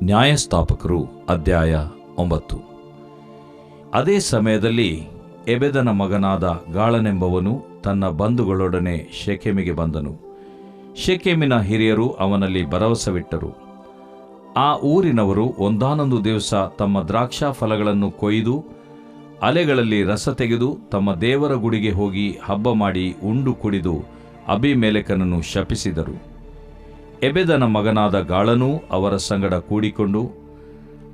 ನ್ಯಾಯಸ್ಥಾಪಕರು ಅಧ್ಯಾಯ 9. ಅದೇ ಸಮಯದಲ್ಲಿ ಎಬೆದನ ಮಗನಾದ ಗಾಳನೆಂಬವನು ತನ್ನ ಬಂಧುಗಳೊಡನೆ ಶೆಕೆಮಿಗೆ ಬಂದನು. ಶೆಕೆಮಿನ ಹಿರಿಯರು ಅವನಲ್ಲಿ ಭರವಸವಿಟ್ಟರು. ಆ ಊರಿನವರು ಒಂದಾನೊಂದು ದಿವಸ ತಮ್ಮ ದ್ರಾಕ್ಷಾ ಫಲಗಳನ್ನು ಕೊಯ್ದು ಅಲೆಗಳಲ್ಲಿ ರಸ ತೆಗೆದು ತಮ್ಮ ದೇವರ ಗುಡಿಗೆ ಹೋಗಿ ಹಬ್ಬ ಮಾಡಿ ಉಂಡು ಕುಡಿದು ಅಬೀಮೆಲೆಕನನ್ನು ಶಪಿಸಿದರು. ಎಬೆದನ ಮಗನಾದ ಗಾಳನೂ ಅವರ ಸಂಗಡ ಕೂಡಿಕೊಂಡು,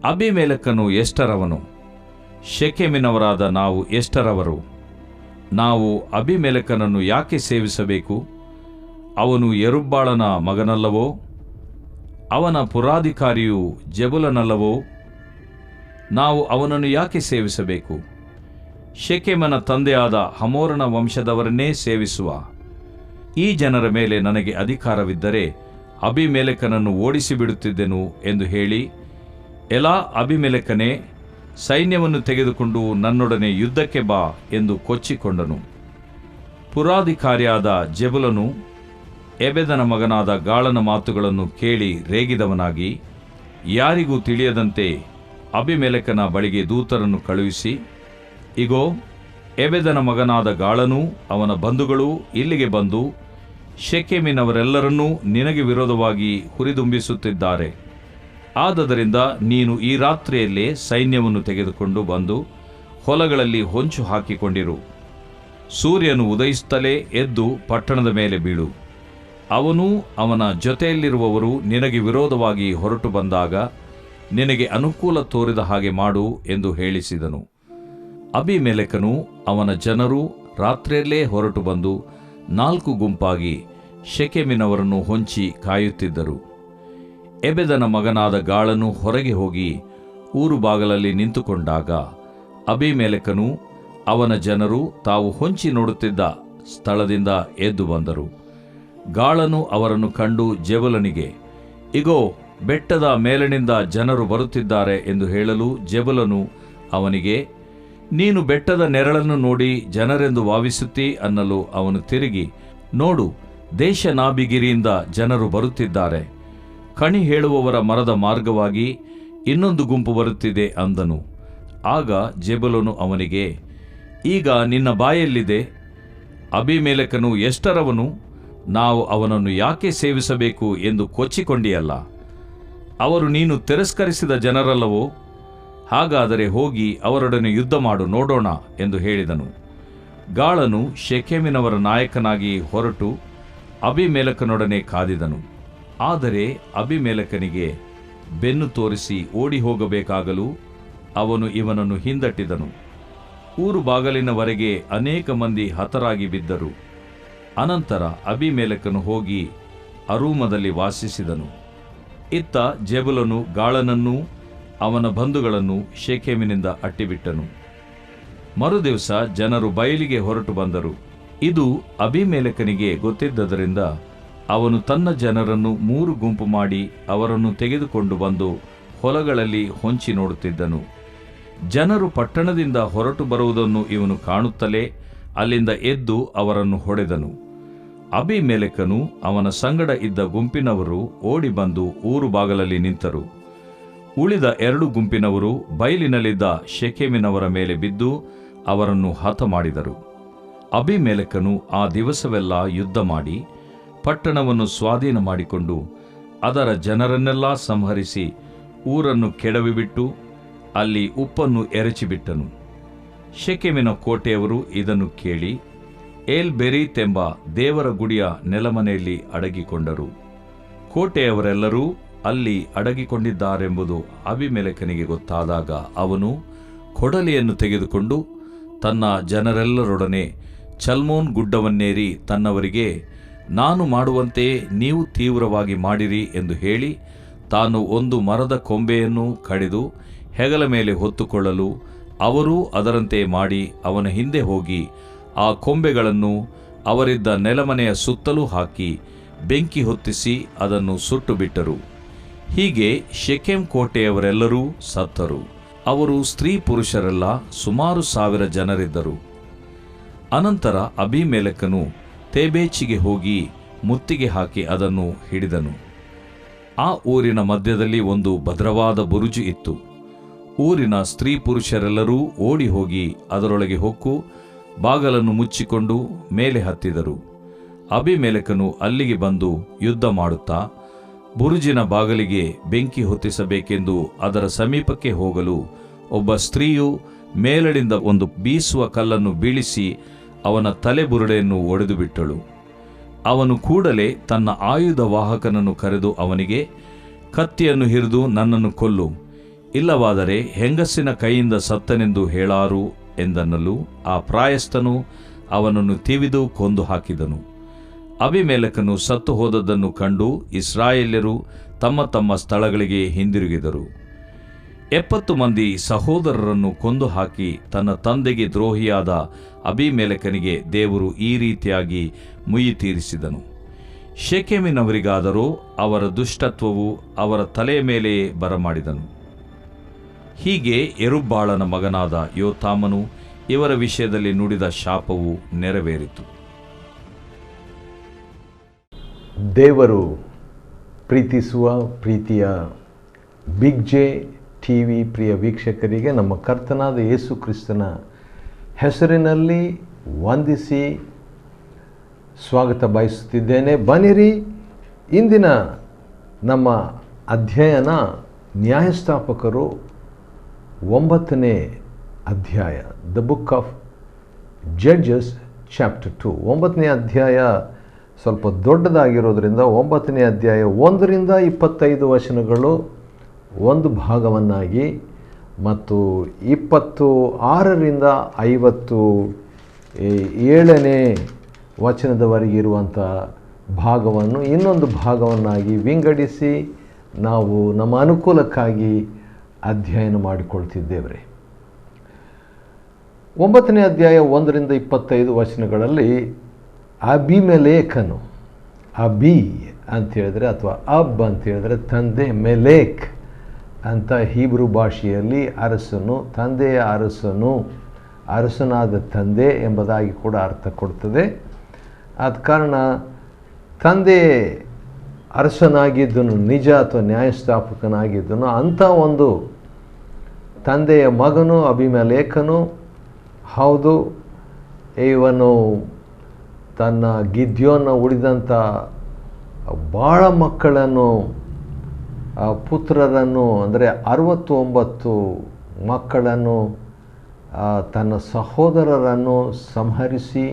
ಅಬೀಮೆಲೆಕನು ಎಷ್ಟರವನು? ಶೆಕೆಮಿನವರಾದ ನಾವು ಎಷ್ಟರವರು? ನಾವು ಅಬೀಮೆಲೆಕನನ್ನು ಯಾಕೆ ಸೇವಿಸಬೇಕು? ಅವನು ಯೆರುಬ್ಬಾಳನ ಮಗನಲ್ಲವೋ? ಅವನ ಪುರಾಧಿಕಾರಿಯು ಜೆಬುಲನಲ್ಲವೋ? ನಾವು ಅವನನ್ನು ಯಾಕೆ ಸೇವಿಸಬೇಕು? ಶೆಕೆಮನ ತಂದೆಯಾದ ಹಮೋರನ ವಂಶದವರನ್ನೇ ಸೇವಿಸುವ ಈ ಜನರ ಮೇಲೆ ನನಗೆ ಅಧಿಕಾರವಿದ್ದರೆ ಅಬೀಮೆಲೆಕನನ್ನು ಓಡಿಸಿಬಿಡುತ್ತಿದ್ದೆನು ಎಂದು ಹೇಳಿ, ಎಲಾ ಅಬೀಮೆಲೆಕನೇ, ಸೈನ್ಯವನ್ನು ತೆಗೆದುಕೊಂಡು ನನ್ನೊಡನೆ ಯುದ್ಧಕ್ಕೆ ಬಾ ಎಂದು ಕೊಚ್ಚಿಕೊಂಡನು. ಪುರಾಧಿಕಾರಿಯಾದ ಜೆಬುಲನು ಎಬೆದನ ಮಗನಾದ ಗಾಳನ ಮಾತುಗಳನ್ನು ಕೇಳಿ ರೇಗಿದವನಾಗಿ, ಯಾರಿಗೂ ತಿಳಿಯದಂತೆ ಅಬೀಮೆಲೆಕನ ಬಳಿಗೆ ದೂತರನ್ನು ಕಳುಹಿಸಿ, ಇಗೋ, ಎಬೆದನ ಮಗನಾದ ಗಾಳನೂ ಅವನ ಬಂಧುಗಳೂ ಇಲ್ಲಿಗೆ ಬಂದು ಶೆಕೆಮಿನವರೆಲ್ಲರನ್ನೂ ನಿನಗೆ ವಿರೋಧವಾಗಿ ಹುರಿದುಂಬಿಸುತ್ತಿದ್ದಾರೆ. ಆದದರಿಂದ ನೀನು ಈ ರಾತ್ರಿಯಲ್ಲೇ ಸೈನ್ಯವನ್ನು ತೆಗೆದುಕೊಂಡು ಬಂದು ಹೊಲಗಳಲ್ಲಿ ಹೊಂಚು ಹಾಕಿಕೊಂಡಿರು. ಸೂರ್ಯನು ಉದಯಿಸುತ್ತಲೇ ಎದ್ದು ಪಟ್ಟಣದ ಮೇಲೆ ಬೀಳು. ಅವನೂ ಅವನ ಜೊತೆಯಲ್ಲಿರುವವರು ನಿನಗೆ ವಿರೋಧವಾಗಿ ಹೊರಟು ಬಂದಾಗ ನಿನಗೆ ಅನುಕೂಲ ತೋರಿದ ಹಾಗೆ ಮಾಡು ಎಂದು ಹೇಳಿಸಿದನು. ಅಬೀಮೆಲೆಕನೂ ಅವನ ಜನರೂ ರಾತ್ರಿಯಲ್ಲೇ ಹೊರಟು ಬಂದು 4 ಗುಂಪಾಗಿ ಶೆಕೆಮಿನವರನ್ನು ಹೊಂಚಿ ಕಾಯುತ್ತಿದ್ದರು. ಎಬೆದನ ಮಗನಾದ ಗಾಳನು ಹೊರಗೆ ಹೋಗಿ ಊರು ಬಾಗಲಲ್ಲಿ ನಿಂತುಕೊಂಡಾಗ ಅಬೀಮೆಲೆಕನೂ ಅವನ ಜನರು ತಾವು ಹೊಂಚಿ ನೋಡುತ್ತಿದ್ದ ಸ್ಥಳದಿಂದ ಎದ್ದು ಬಂದರು. ಗಾಳನು ಅವರನ್ನು ಕಂಡು ಜೆಬುಲನಿಗೆ, ಇಗೋ, ಬೆಟ್ಟದ ಮೇಲಿನಿಂದ ಜನರು ಬರುತ್ತಿದ್ದಾರೆ ಎಂದು ಹೇಳಲು ಜೆಬುಲನು ಅವನಿಗೆ, ನೀನು ಬೆಟ್ಟದ ನೆರಳನ್ನು ನೋಡಿ ಜನರೆಂದು ಭಾವಿಸುತ್ತೀ ಅನ್ನಲು ಅವನು ತಿರುಗಿ, ನೋಡು, ದೇಶನಾಭಿಗಿರಿಯಿಂದ ಜನರು ಬರುತ್ತಿದ್ದಾರೆ. ಕಣಿ ಹೇಳುವವರ ಮರದ ಮಾರ್ಗವಾಗಿ ಇನ್ನೊಂದು ಗುಂಪು ಬರುತ್ತಿದೆ ಅಂದನು. ಆಗ ಜೆಬುಲನು ಅವನಿಗೆ, ಈಗ ನಿನ್ನ ಬಾಯಲ್ಲಿದೆ. ಅಬೀಮೆಲೆಕನು ಎಷ್ಟರವನು? ನಾವು ಅವನನ್ನು ಯಾಕೆ ಸೇವಿಸಬೇಕು ಎಂದು ಕೊಚ್ಚಿಕೊಂಡಿಯಲ್ಲ. ಅವರು ನೀನು ತಿರಸ್ಕರಿಸಿದ ಜನರಲ್ಲವೋ? ಹಾಗಾದರೆ ಹೋಗಿ ಅವರೊಡನೆ ಯುದ್ಧ ಮಾಡು ನೋಡೋಣ ಎಂದು ಹೇಳಿದನು. ಗಾಳನು ಶೆಕೆಮಿನವರ ನಾಯಕನಾಗಿ ಹೊರಟು ಅಬೀಮೆಲೆಕನೊಡನೆ ಕಾದಿದನು. ಆದರೆ ಅಬೀಮೆಲೆಕನಿಗೆ ಬೆನ್ನು ತೋರಿಸಿ ಓಡಿ ಹೋಗಬೇಕಾಗಲು ಅವನು ಇವನನ್ನು ಹಿಂದಟ್ಟಿದನು. ಊರು ಬಾಗಲಿನವರೆಗೆ ಅನೇಕ ಮಂದಿ ಹತರಾಗಿ ಬಿದ್ದರು. ಅನಂತರ ಅಬೀಮೆಲೆಕನು ಹೋಗಿ ಅರೂಮದಲ್ಲಿ ವಾಸಿಸಿದನು. ಇತ್ತ ಜೆಬುಲನು ಗಾಳನನ್ನೂ ಅವನ ಬಂಧುಗಳನ್ನು ಶೆಕೆಮಿನಿಂದ ಅಟ್ಟಿಬಿಟ್ಟನು. ಮರುದಿವಸ ಜನರು ಬಯಲಿಗೆ ಹೊರಟು ಬಂದರು. ಇದು ಅಬೀಮೆಲೆಕನಿಗೆ ಗೊತ್ತಿದ್ದರಿಂದ ಅವನು ತನ್ನ ಜನರನ್ನು 3 ಗುಂಪು ಮಾಡಿ ಅವರನ್ನು ತೆಗೆದುಕೊಂಡು ಬಂದು ಹೊಲಗಳಲ್ಲಿ ಹೊಂಚಿ ನೋಡುತ್ತಿದ್ದನು. ಜನರು ಪಟ್ಟಣದಿಂದ ಹೊರಟು ಬರುವುದನ್ನು ಇವನು ಕಾಣುತ್ತಲೇ ಅಲ್ಲಿಂದ ಎದ್ದು ಅವರನ್ನು ಹೊಡೆದನು. ಅಬೀಮೆಲೆಕನು ಅವನ ಸಂಗಡ ಇದ್ದ ಗುಂಪಿನವರು ಓಡಿ ಬಂದು ಊರು ಬಾಗಲಲ್ಲಿ ನಿಂತರು. ಉಳಿದ 2 ಗುಂಪಿನವರು ಬಯಲಿನಲ್ಲಿದ್ದ ಶೆಕೆಮಿನವರ ಮೇಲೆ ಬಿದ್ದು ಅವರನ್ನು ಹತ ಮಾಡಿದರು. ಅಬೀಮೆಲೆಕನು ಆ ದಿವಸವೆಲ್ಲ ಯುದ್ಧ ಮಾಡಿ ಪಟ್ಟಣವನ್ನು ಸ್ವಾಧೀನ ಮಾಡಿಕೊಂಡು ಅದರ ಜನರನ್ನೆಲ್ಲ ಸಂಹರಿಸಿ ಊರನ್ನು ಕೆಡವಿಬಿಟ್ಟು ಅಲ್ಲಿ ಉಪ್ಪನ್ನು ಎರಚಿಬಿಟ್ಟನು. ಶೆಕೆಮಿನ ಕೋಟೆಯವರು ಇದನ್ನು ಕೇಳಿ ಏಲ್ ಬೆರೀತ್ ಎಂಬ ದೇವರ ಗುಡಿಯ ನೆಲಮನೆಯಲ್ಲಿ ಅಡಗಿಕೊಂಡರು. ಕೋಟೆಯವರೆಲ್ಲರೂ ಅಲ್ಲಿ ಅಡಗಿಕೊಂಡಿದ್ದಾರೆಂಬುದು ಅಬೀಮೆಲೆಕನಿಗೆ ಗೊತ್ತಾದಾಗ ಅವನು ಕೊಡಲಿಯನ್ನು ತೆಗೆದುಕೊಂಡು ತನ್ನ ಜನರೆಲ್ಲರೊಡನೆ ಚಲ್ಮೋನ್ ಗುಡ್ಡವನ್ನೇರಿ ತನ್ನವರಿಗೆ, ನಾನು ಮಾಡುವಂತೆ ನೀವು ತೀವ್ರವಾಗಿ ಮಾಡಿರಿ ಎಂದು ಹೇಳಿ ತಾನು ಒಂದು ಮರದ ಕೊಂಬೆಯನ್ನು ಕಡಿದು ಹೆಗಲ ಮೇಲೆ ಹೊತ್ತುಕೊಳ್ಳಲು ಅವರೂ ಅದರಂತೆ ಮಾಡಿ ಅವನ ಹಿಂದೆ ಹೋಗಿ ಆ ಕೊಂಬೆಗಳನ್ನು ಅವರಿದ್ದ ನೆಲಮನೆಯ ಸುತ್ತಲೂ ಹಾಕಿ ಬೆಂಕಿ ಹೊತ್ತಿಸಿ ಅದನ್ನು ಸುಟ್ಟು ಬಿಟ್ಟರು. ಹೀಗೆ ಶೆಕೆಮ್ ಕೋಟೆಯವರೆಲ್ಲರೂ ಸತ್ತರು. ಅವರು ಸ್ತ್ರೀ ಪುರುಷರೆಲ್ಲ ಸುಮಾರು 1000 ಜನರಿದ್ದರು. ಅನಂತರ ಅಬೀಮೆಲೆಕನು ತೇಬೇಚಿಗೆ ಹೋಗಿ ಮುತ್ತಿಗೆ ಹಾಕಿ ಅದನ್ನು ಹಿಡಿದನು. ಆ ಊರಿನ ಮಧ್ಯದಲ್ಲಿ ಒಂದು ಭದ್ರವಾದ ಬುರುಜು ಇತ್ತು. ಊರಿನ ಸ್ತ್ರೀ ಪುರುಷರೆಲ್ಲರೂ ಓಡಿ ಹೋಗಿ ಅದರೊಳಗೆ ಹೊಕ್ಕು ಬಾಗಲನ್ನು ಮುಚ್ಚಿಕೊಂಡು ಮೇಲೆ ಹತ್ತಿದರು. ಅಬೀಮೆಲೆಕನು ಅಲ್ಲಿಗೆ ಬಂದು ಯುದ್ಧ ಮಾಡುತ್ತಾ ಬುರುಜಿನ ಬಾಗಲಿಗೆ ಬೆಂಕಿ ಹೊತ್ತಿಸಬೇಕೆಂದು ಅದರ ಸಮೀಪಕ್ಕೆ ಹೋಗಲು ಒಬ್ಬ ಸ್ತ್ರೀಯು ಮೇಲಡಿಂದ ಒಂದು ಬೀಸುವ ಕಲ್ಲನ್ನು ಬೀಳಿಸಿ ಅವನ ತಲೆಬುರುಡೆಯನ್ನು ಒಡೆದು ಬಿಟ್ಟಳು. ಅವನು ಕೂಡಲೇ ತನ್ನ ಆಯುಧ ವಾಹಕನನ್ನು ಕರೆದು ಅವನಿಗೆ, ಕತ್ತಿಯನ್ನು ಹಿರಿದು ನನ್ನನ್ನು ಕೊಲ್ಲು, ಇಲ್ಲವಾದರೆ ಹೆಂಗಸಿನ ಕೈಯಿಂದ ಸತ್ತನೆಂದು ಹೇಳಾರು ಎಂದನ್ನಲು ಆ ಪ್ರಾಯಸ್ಥನು ಅವನನ್ನು ತಿವಿದು ಕೊಂದು ಹಾಕಿದನು. ಅಬೀಮೆಲೆಕನು ಸತ್ತು ಹೋದದ್ದನ್ನು ಕಂಡು ಇಸ್ರಾಯೇಲ್ಯರು ತಮ್ಮ ತಮ್ಮ ಸ್ಥಳಗಳಿಗೆ ಹಿಂದಿರುಗಿದರು. 70 ಮಂದಿ ಸಹೋದರರನ್ನು ಕೊಂದು ಹಾಕಿ ತನ್ನ ತಂದೆಗೆ ದ್ರೋಹಿಯಾದ ಅಬೀಮೆಲೆಕನಿಗೆ ದೇವರು ಈ ರೀತಿಯಾಗಿ ಮುಯ್ಯಿ ತೀರಿಸಿದನು. ಶೆಕೆಮಿನವರಿಗಾದರೋ ಅವರ ದುಷ್ಟತ್ವವು ಅವರ ತಲೆಯ ಮೇಲೆಯೇ ಬರಮಾಡಿದನು. ಹೀಗೆ ಯೆರುಬ್ಬಾಳನ ಮಗನಾದ ಯೋತಾಮನು ಇವರ ವಿಷಯದಲ್ಲಿ ನುಡಿದ ಶಾಪವು ನೆರವೇರಿತು. ದೇವರು ಪ್ರೀತಿಸುವ ಪ್ರೀತಿಯ ಬಿಗ್ ಜೆ ಟಿವಿ ಪ್ರಿಯ ವೀಕ್ಷಕರಿಗೆ ನಮ್ಮ ಕರ್ತನಾದ ಯೇಸು ಕ್ರಿಸ್ತನ ಹೆಸರಿನಲ್ಲಿ ವಂದಿಸಿ ಸ್ವಾಗತ ಬಯಸುತ್ತಿದ್ದೇನೆ. ಬನ್ನಿರಿ, ಇಂದಿನ ನಮ್ಮ ಅಧ್ಯಯನ ನ್ಯಾಯಸ್ಥಾಪಕರು 9ನೇ ಅಧ್ಯಾಯ, the book of judges chapter 2. 9ನೇ ಅಧ್ಯಾಯ ಸ್ವಲ್ಪ ದೊಡ್ಡದಾಗಿರೋದ್ರಿಂದ 9ನೇ ಅಧ್ಯಾಯ 1ರಿಂದ 25 ವಚನಗಳು ಒಂದು ಭಾಗವನ್ನಾಗಿ ಮತ್ತು 26ರಿಂದ 57ನೇ ವಚನದವರೆಗೆ ಇರುವಂಥ ಭಾಗವನ್ನು ಇನ್ನೊಂದು ಭಾಗವನ್ನಾಗಿ ವಿಂಗಡಿಸಿ ನಾವು ನಮ್ಮ ಅನುಕೂಲಕ್ಕಾಗಿ ಅಧ್ಯಯನ ಮಾಡಿಕೊಳ್ತಿದ್ದೇವೆ. 9ನೇ ಅಧ್ಯಾಯ 1ರಿಂದ 25 ವಚನಗಳಲ್ಲಿ ಅಬೀಮೆಲೆಕನು, ಅಬಿ ಅಂತ ಹೇಳಿದ್ರೆ ಅಥವಾ ಅಬ್ ಅಂತ ಹೇಳಿದ್ರೆ ತಂದೆ, ಮೆಲೇಕ್ ಅಂತ ಹೀಬ್ರೂ ಭಾಷೆಯಲ್ಲಿ ಅರಸನು, ತಂದೆಯ ಅರಸನು, ಅರಸನಾದ ತಂದೆ ಎಂಬುದಾಗಿ ಕೂಡ ಅರ್ಥ ಕೊಡ್ತದೆ. ಆದ ಕಾರಣ ತಂದೆ ಅರಸನಾಗಿದ್ದನು, ನಿಜ ಅಥವಾ ನ್ಯಾಯಸ್ಥಾಪಕನಾಗಿದ್ದನು. ಅಂಥ ಒಂದು ತಂದೆಯ ಮಗನು ಅಬೀಮೆಲೆಕನು. ಹೌದು, ಇವನು ತನ್ನ ಗಿದ್ಯೋನ ಉಳಿದಂಥ ಭಾಳ ಮಕ್ಕಳನ್ನು, ಪುತ್ರರನ್ನು, ಅಂದರೆ 69 ಮಕ್ಕಳನ್ನು, ತನ್ನ ಸಹೋದರರನ್ನು ಸಂಹರಿಸಿ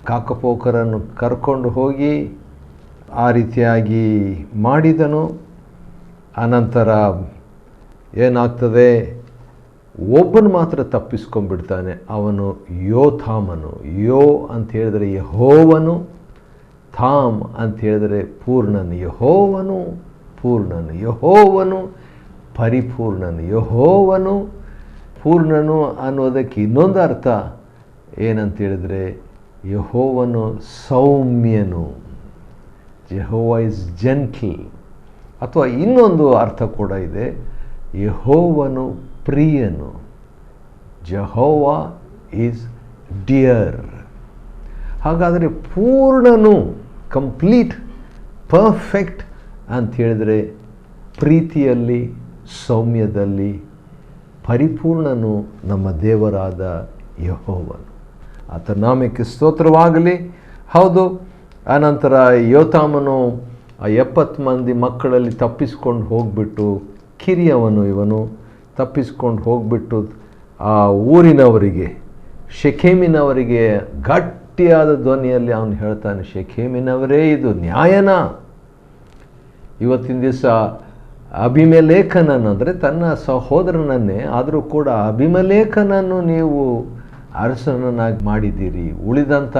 ಕಾಕಪೋಕರನ್ನು ಕರ್ಕೊಂಡು ಹೋಗಿ ಆ ರೀತಿಯಾಗಿ ಮಾಡಿದನು. ಅನಂತರ ಏನಾಗ್ತದೆ, ಒಬ್ಬನು ಮಾತ್ರ ತಪ್ಪಿಸ್ಕೊಂಡ್ಬಿಡ್ತಾನೆ. ಅವನು ಯೋತಾಮನು. ಯೋ ಅಂತ ಹೇಳಿದರೆ ಯೆಹೋವನು, ಥಾಮ್ ಅಂತ ಹೇಳಿದರೆ ಪೂರ್ಣನು. ಯೆಹೋವನು ಪೂರ್ಣನು, ಯೆಹೋವನು ಪರಿಪೂರ್ಣನು. ಯೆಹೋವನು ಪೂರ್ಣನು ಅನ್ನೋದಕ್ಕೆ ಇನ್ನೊಂದು ಅರ್ಥ ಏನಂತ ಹೇಳಿದರೆ ಯೆಹೋವನು ಸೌಮ್ಯನು. ಯೆಹೋವ ಇಸ್ ಜೆಂಟಲ್. ಅಥವಾ ಇನ್ನೊಂದು ಅರ್ಥ ಕೂಡ ಇದೆ, ಯೆಹೋವನು ಪ್ರಿಯನು. ಜೆಹೋವ ಈಸ್ ಡಿಯರ್. ಹಾಗಾದರೆ ಪೂರ್ಣನು, ಕಂಪ್ಲೀಟ್, ಪರ್ಫೆಕ್ಟ್ ಅಂತ ಹೇಳಿದರೆ ಪ್ರೀತಿಯಲ್ಲಿ, ಸೌಮ್ಯದಲ್ಲಿ ಪರಿಪೂರ್ಣನು ನಮ್ಮ ದೇವರಾದ ಯೆಹೋವನು. ಆತ ನಾಮಕ್ಕೆ ಸ್ತೋತ್ರವಾಗಲಿ. ಹೌದು, ಆನಂತರ ಯೋತಾಮನು ಆ 70 ಮಂದಿ ಮಕ್ಕಳಲ್ಲಿ ತಪ್ಪಿಸ್ಕೊಂಡು ಹೋಗಿಬಿಟ್ಟು, ಕಿರಿಯವನು ಇವನು, ತಪ್ಪಿಸ್ಕೊಂಡು ಹೋಗಿಬಿಟ್ಟು ಆ ಊರಿನವರಿಗೆ, ಶೆಕೆಮಿನವರಿಗೆ ಗಟ್ಟಿಯಾದ ಧ್ವನಿಯಲ್ಲಿ ಅವನು ಹೇಳ್ತಾನೆ, ಶೆಕೆಮಿನವರೇ, ಇದು ನ್ಯಾಯನ? ಇವತ್ತಿನ ದಿವಸ ಅಬೀಮೆಲೆಕನನ್ನು, ಅಂದರೆ ತನ್ನ ಸಹೋದರನನ್ನೇ ಆದರೂ ಕೂಡ ಅಬೀಮೆಲೆಕನನ್ನು ನೀವು ಅರಸನನ್ನಾಗಿ ಮಾಡಿದ್ದೀರಿ, ಉಳಿದಂಥ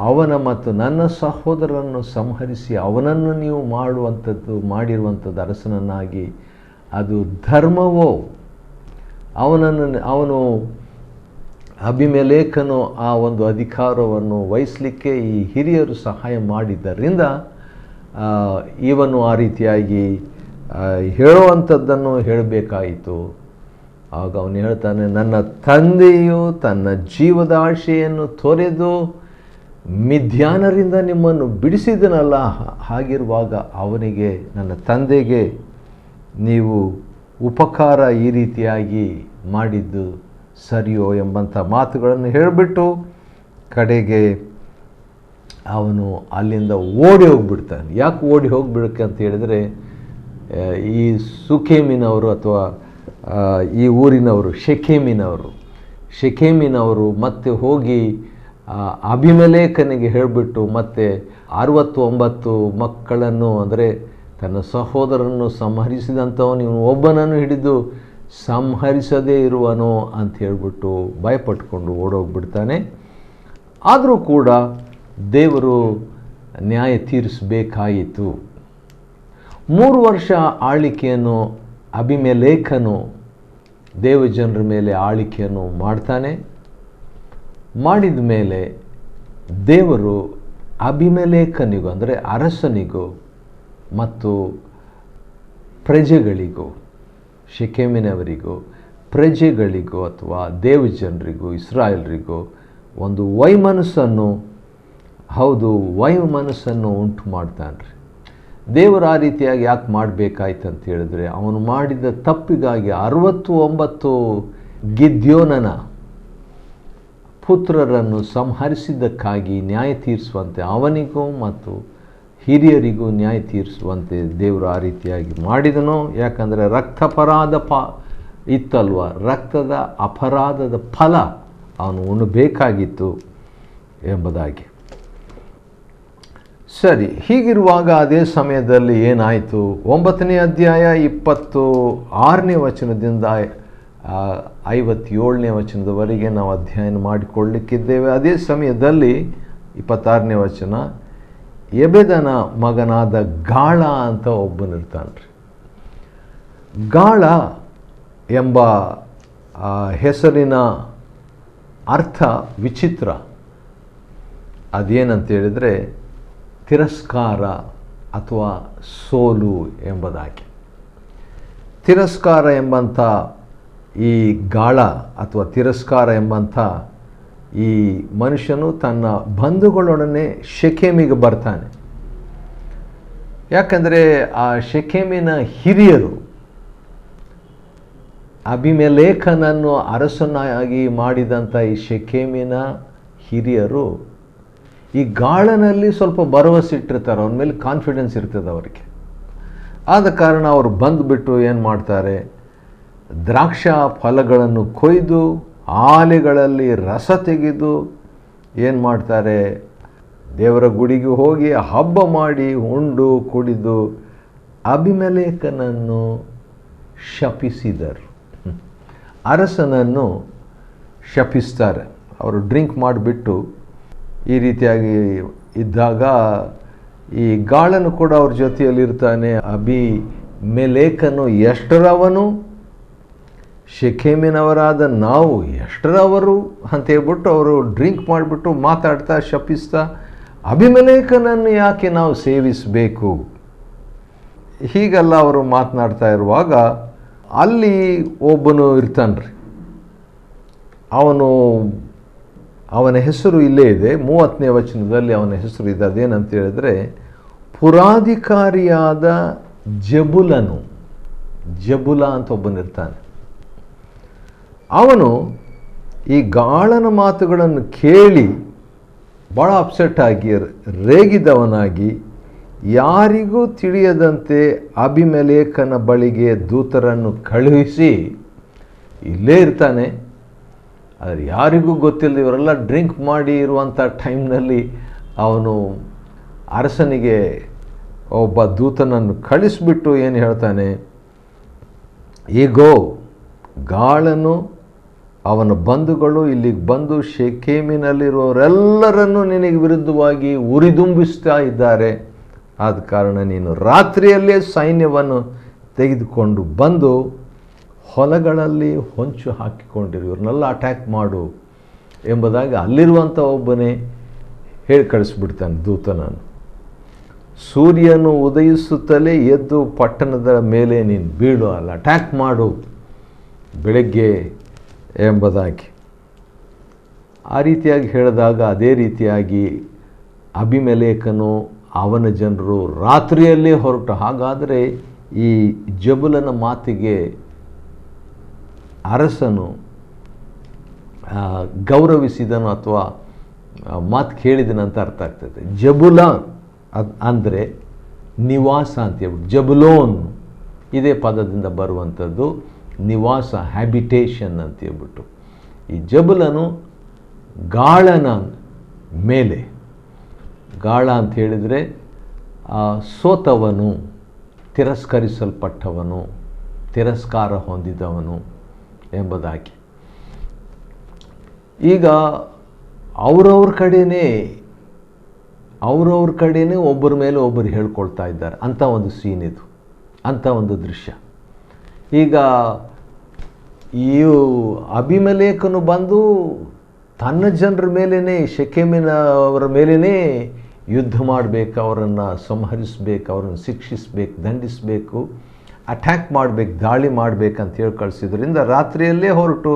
ಅವನ ಮತ್ತು ನನ್ನ ಸಹೋದರರನ್ನು ಸಂಹರಿಸಿ ಅವನನ್ನು ನೀವು ಮಾಡಿರುವಂಥದ್ದು ಅರಸನನ್ನಾಗಿ ಅದು ಧರ್ಮವೋ? ಅವನು ಅಬೀಮೆಲೆಕನು ಆ ಒಂದು ಅಧಿಕಾರವನ್ನು ವಹಿಸಲಿಕ್ಕೆ ಈ ಹಿರಿಯರು ಸಹಾಯ ಮಾಡಿದ್ದರಿಂದ ಇವನು ಆ ರೀತಿಯಾಗಿ ಹೇಳುವಂಥದ್ದನ್ನು ಹೇಳಬೇಕಾಯಿತು. ಆಗ ಅವನು ಹೇಳ್ತಾನೆ, ನನ್ನ ತಂದೆಯು ತನ್ನ ಜೀವದ ಆಶೆಯನ್ನು ತೊರೆದು ಮಿದ್ಯಾನರಿಂದ ನಿಮ್ಮನ್ನು ಬಿಡಿಸಿದನಲ್ಲ, ಹಾಗಿರುವಾಗ ಅವನಿಗೆ, ನನ್ನ ತಂದೆಗೆ ನೀವು ಉಪಕಾರ ಈ ರೀತಿಯಾಗಿ ಮಾಡಿದ್ದು ಸರಿಯೋ ಎಂಬಂಥ ಮಾತುಗಳನ್ನು ಹೇಳಿಬಿಟ್ಟು ಕಡೆಗೆ ಅವನು ಅಲ್ಲಿಂದ ಓಡಿ ಹೋಗಿಬಿಡ್ತಾನೆ. ಯಾಕೆ ಓಡಿ ಹೋಗ್ಬಿಡಕ್ಕೆ ಅಂತ ಹೇಳಿದರೆ, ಈ ಸುಖೇಮಿನವರು ಅಥವಾ ಈ ಊರಿನವರು ಶೆಖೇಮಿನವರು ಮತ್ತೆ ಹೋಗಿ ಅಬಿಮೆಲೇಕನಿಗೆ ಹೇಳಿಬಿಟ್ಟು ಮತ್ತೆ 69 ಮಕ್ಕಳನ್ನು, ಅಂದರೆ ತನ್ನ ಸಹೋದರನ್ನು ಸಂಹರಿಸಿದಂಥವನು ಇವನು ಒಬ್ಬನನ್ನು ಹಿಡಿದು ಸಂಹರಿಸದೇ ಇರುವನೋ ಅಂತ ಹೇಳಿಬಿಟ್ಟು ಭಯಪಟ್ಕೊಂಡು ಓಡೋಗ್ಬಿಡ್ತಾನೆ. ಆದರೂ ಕೂಡ ದೇವರು ನ್ಯಾಯ ತೀರಿಸಬೇಕಾಯಿತು. 3 ವರ್ಷ ಆಳ್ವಿಕೆಯನ್ನು ಅಬಿಮೆಲೇಕನು ದೇವಜನರ ಮೇಲೆ ಆಳ್ವಿಕೆಯನ್ನು ಮಾಡ್ತಾನೆ. ಮಾಡಿದ ಮೇಲೆ ದೇವರು ಅಬಿಮೆಲೇಕನಿಗೂ, ಅಂದರೆ ಅರಸನಿಗೂ ಮತ್ತು ಪ್ರಜೆಗಳಿಗೂ, ಶೆಕೆಮಿನವರಿಗೂ ಪ್ರಜೆಗಳಿಗೂ ಅಥವಾ ದೇವಜನರಿಗೂ ಇಸ್ರಾಯೇಲರಿಗೂ ಒಂದು ವೈಮನಸ್ಸನ್ನು ಉಂಟು ಮಾಡ್ತಾನೆ ರೀ. ದೇವರು ಆ ರೀತಿಯಾಗಿ ಯಾಕೆ ಮಾಡಬೇಕಾಯ್ತು ಅಂತ ಹೇಳಿದ್ರೆ, ಅವನು ಮಾಡಿದ ತಪ್ಪಿಗಾಗಿ 69 ಗಿದ್ಯೋನನ ಪುತ್ರರನ್ನು ಸಂಹರಿಸಿದ್ದಕ್ಕಾಗಿ ನ್ಯಾಯ ತೀರಿಸುವಂತೆ ಅವನಿಗೂ ಮತ್ತು ಹಿರಿಯರಿಗೂ ನ್ಯಾಯ ತೀರಿಸುವಂತೆ ದೇವರು ಆ ರೀತಿಯಾಗಿ ಮಾಡಿದನು. ಯಾಕಂದರೆ ರಕ್ತಾಪರಾಧ ಇತ್ತಲ್ವ, ರಕ್ತದ ಅಪರಾಧದ ಫಲ ಅವನು ಉಣ್ಣಬೇಕಾಗಿತ್ತು ಎಂಬುದಾಗಿ. ಸರಿ, ಹೀಗಿರುವಾಗ ಅದೇ ಸಮಯದಲ್ಲಿ ಏನಾಯಿತು? 9ನೇ ಅಧ್ಯಾಯ 26ನೇ ವಚನದಿಂದ 57ನೇ ವಚನದವರೆಗೆ ನಾವು ಅಧ್ಯಯನ ಮಾಡಿಕೊಳ್ಳಲಿಕ್ಕಿದ್ದೇವೆ. ಅದೇ ಸಮಯದಲ್ಲಿ 26ನೇ ವಚನ, ಎಬೆದನ ಮಗನಾದ ಗಾಳ ಅಂತ ಒಬ್ಬನಿರ್ತಾನೆ ರೀ. ಗಾಳ ಎಂಬ ಹೆಸರಿನ ಅರ್ಥ ವಿಚಿತ್ರ. ಅದೇನಂತ ಹೇಳಿದರೆ ತಿರಸ್ಕಾರ ಅಥವಾ ಸೋಲು ಎಂಬುದಾಗಿ. ತಿರಸ್ಕಾರ ಎಂಬಂಥ ಈ ಗಾಳ ಅಥವಾ ತಿರಸ್ಕಾರ ಎಂಬಂಥ ಈ ಮನುಷ್ಯನು ತನ್ನ ಬಂಧುಗಳೊಡನೆ ಶೆಕೆಮಿಗೆ ಬರ್ತಾನೆ. ಯಾಕಂದರೆ ಆ ಶೆಕೆಮಿನ ಹಿರಿಯರು ಅಬಿಮೆಲೇಕನನ್ನು ಅರಸನಾಗಿ ಮಾಡಿದಂಥ ಈ ಶೆಕೆಮಿನ ಹಿರಿಯರು ಈ ಗಾಳನಲ್ಲಿ ಸ್ವಲ್ಪ ಭರವಸೆ ಇಟ್ಟಿರ್ತಾರೆ, ಅವನ ಮೇಲೆ ಕಾನ್ಫಿಡೆನ್ಸ್ ಇರ್ತದೆ ಅವರಿಗೆ. ಆದ ಕಾರಣ ಅವರು ಬಂದುಬಿಟ್ಟು ಏನು ಮಾಡ್ತಾರೆ, ದ್ರಾಕ್ಷ ಫಲಗಳನ್ನು ಕೊಯ್ದು ಆಲೆಗಳಲ್ಲಿ ರಸ ತೆಗೆದು ಏನು ಮಾಡ್ತಾರೆ, ದೇವರ ಗುಡಿಗೆ ಹೋಗಿ ಹಬ್ಬ ಮಾಡಿ ಉಂಡು ಕುಡಿದು ಅಬಿಮೆಲೇಕನನ್ನು ಶಪಿಸಿದರು. ಅರಸನನ್ನು ಶಪಿಸ್ತಾರೆ. ಅವರು ಡ್ರಿಂಕ್ ಮಾಡಿಬಿಟ್ಟು ಈ ರೀತಿಯಾಗಿ ಇದ್ದಾಗ ಈ ಗಾಳನು ಕೂಡ ಅವ್ರ ಜೊತೆಯಲ್ಲಿರ್ತಾನೆ. ಅಬಿಮೆಲೇಕನು ಎಷ್ಟರವನು, ಶೆಕೆಮಿನವರಾದ ನಾವು ಎಷ್ಟರವರು ಅಂತ ಹೇಳ್ಬಿಟ್ಟು ಅವರು ಡ್ರಿಂಕ್ ಮಾಡಿಬಿಟ್ಟು ಮಾತಾಡ್ತಾ ಶಪಿಸ್ತಾ ಅಬಿಮೆಲೇಕನನ್ನು ಯಾಕೆ ನಾವು ಸೇವಿಸಬೇಕು, ಹೀಗೆಲ್ಲ ಅವರು ಮಾತನಾಡ್ತಾ ಇರುವಾಗ ಅಲ್ಲಿ ಒಬ್ಬನು ಇರ್ತಾನ್ರಿ. ಅವನ ಹೆಸರು ಇಲ್ಲೇ ಇದೆ, 30ನೇ ವಚನದಲ್ಲಿ ಅವನ ಹೆಸರು ಇದೆ. ಅದೇನಂತ ಹೇಳಿದ್ರೆ, ಪುರಾಧಿಕಾರಿಯಾದ ಜಬುಲ ಅಂತ ಒಬ್ಬನಿರ್ತಾನೆ. ಅವನು ಈ ಗಾಳನ ಮಾತುಗಳನ್ನು ಕೇಳಿ ಭಾಳ ಅಪ್ಸೆಟ್ ಆಗಿ ರೇಗಿದವನಾಗಿ ಯಾರಿಗೂ ತಿಳಿಯದಂತೆ ಅಬಿಮೆಲೇಕನ ಬಳಿಗೆ ದೂತರನ್ನು ಕಳುಹಿಸಿ, ಇಲ್ಲೇ ಇರ್ತಾನೆ, ಆದರೆ ಯಾರಿಗೂ ಗೊತ್ತಿಲ್ಲ, ಇವರೆಲ್ಲ ಡ್ರಿಂಕ್ ಮಾಡಿ ಇರುವಂಥ ಟೈಮ್ನಲ್ಲಿ ಅವನು ಅರಸನಿಗೆ ಒಬ್ಬ ದೂತನನ್ನು ಕಳಿಸ್ಬಿಟ್ಟು ಏನು ಹೇಳ್ತಾನೆ, ಈಗೋ ಗಾಳನು ಅವನ ಬಂಧುಗಳು ಇಲ್ಲಿಗೆ ಬಂದು ಶೆಕೆಮಿನಲ್ಲಿರುವವರೆಲ್ಲರನ್ನು ನಿನಗೆ ವಿರುದ್ಧವಾಗಿ ಉರಿದುಂಬಿಸ್ತಾ ಇದ್ದಾರೆ. ಆದ ಕಾರಣ ನೀನು ರಾತ್ರಿಯಲ್ಲೇ ಸೈನ್ಯವನ್ನು ತೆಗೆದುಕೊಂಡು ಬಂದು ಹೊಲಗಳಲ್ಲಿ ಹೊಂಚು ಹಾಕಿಕೊಂಡಿರು, ಇವ್ರನ್ನೆಲ್ಲ ಅಟ್ಯಾಕ್ ಮಾಡು ಎಂಬುದಾಗಿ ಅಲ್ಲಿರುವಂಥ ಒಬ್ಬನೇ ಹೇಳಿ ಕಳಿಸ್ಬಿಡ್ತಾನೆ ದೂತನನ್ನು. ಸೂರ್ಯನು ಉದಯಿಸುತ್ತಲೇ ಎದ್ದು ಪಟ್ಟಣದ ಮೇಲೆ ನೀನು ಬೀಳು, ಅಲ್ಲ ಅಟ್ಯಾಕ್ ಮಾಡು ಬೆಳಗ್ಗೆ ಎಂಬುದಾಗಿ ಆ ರೀತಿಯಾಗಿ ಹೇಳಿದಾಗ ಅದೇ ರೀತಿಯಾಗಿ ಅಬಿಮೆಲೇಕನು ಅವನ ಜನರು ರಾತ್ರಿಯಲ್ಲೇ ಹೊರಟು. ಹಾಗಾದರೆ ಈ ಜಬುಲನ ಮಾತಿಗೆ ಅರಸನು ಗೌರವಿಸಿದನು ಅಥವಾ ಮಾತು ಕೇಳಿದನಂತ ಅರ್ಥ ಆಗ್ತದೆ. ಜಬುಲ ಅಂದರೆ ನಿವಾಸ ಅಂತ ಹೇಳ್ಬಿಟ್ಟು, ಜಬುಲೋನ್ ಇದೇ ಪದದಿಂದ ಬರುವಂಥದ್ದು, ನಿವಾಸ, ಹ್ಯಾಬಿಟೇಷನ್ ಅಂತ ಹೇಳ್ಬಿಟ್ಟು. ಈ ಜಬುಲನು ಗಾಳನ ಮೇಲೆ, ಗಾಳ ಅಂತ ಹೇಳಿದರೆ ಸೋತವನು, ತಿರಸ್ಕರಿಸಲ್ಪಟ್ಟವನು, ತಿರಸ್ಕಾರ ಹೊಂದಿದವನು ಎಂಬುದಾಗಿ. ಈಗ ಅವ್ರವ್ರ ಕಡೆನೇ ಒಬ್ಬರ ಮೇಲೆ ಒಬ್ಬರು ಹೇಳ್ಕೊಳ್ತಾ ಇದ್ದಾರೆ. ಅಂಥ ಒಂದು ಸೀನ್ ಇದು, ಅಂಥ ಒಂದು ದೃಶ್ಯ. ಈಗ ಈ ಅಬಿಮೆಲೇಕನು ಬಂದು ತನ್ನ ಜನರ ಮೇಲೇ, ಶೆಕೆಮಿನವರ ಮೇಲೇ ಯುದ್ಧ ಮಾಡಬೇಕು, ಅವರನ್ನು ಸಂಹರಿಸಬೇಕು, ಅವರನ್ನು ಶಿಕ್ಷಿಸಬೇಕು, ದಂಡಿಸಬೇಕು, ಅಟ್ಯಾಕ್ ಮಾಡಬೇಕು, ದಾಳಿ ಮಾಡಬೇಕಂತ ಹೇಳಿ ಕಳಿಸಿದ್ರಿಂದ ರಾತ್ರಿಯಲ್ಲೇ ಹೊರಟು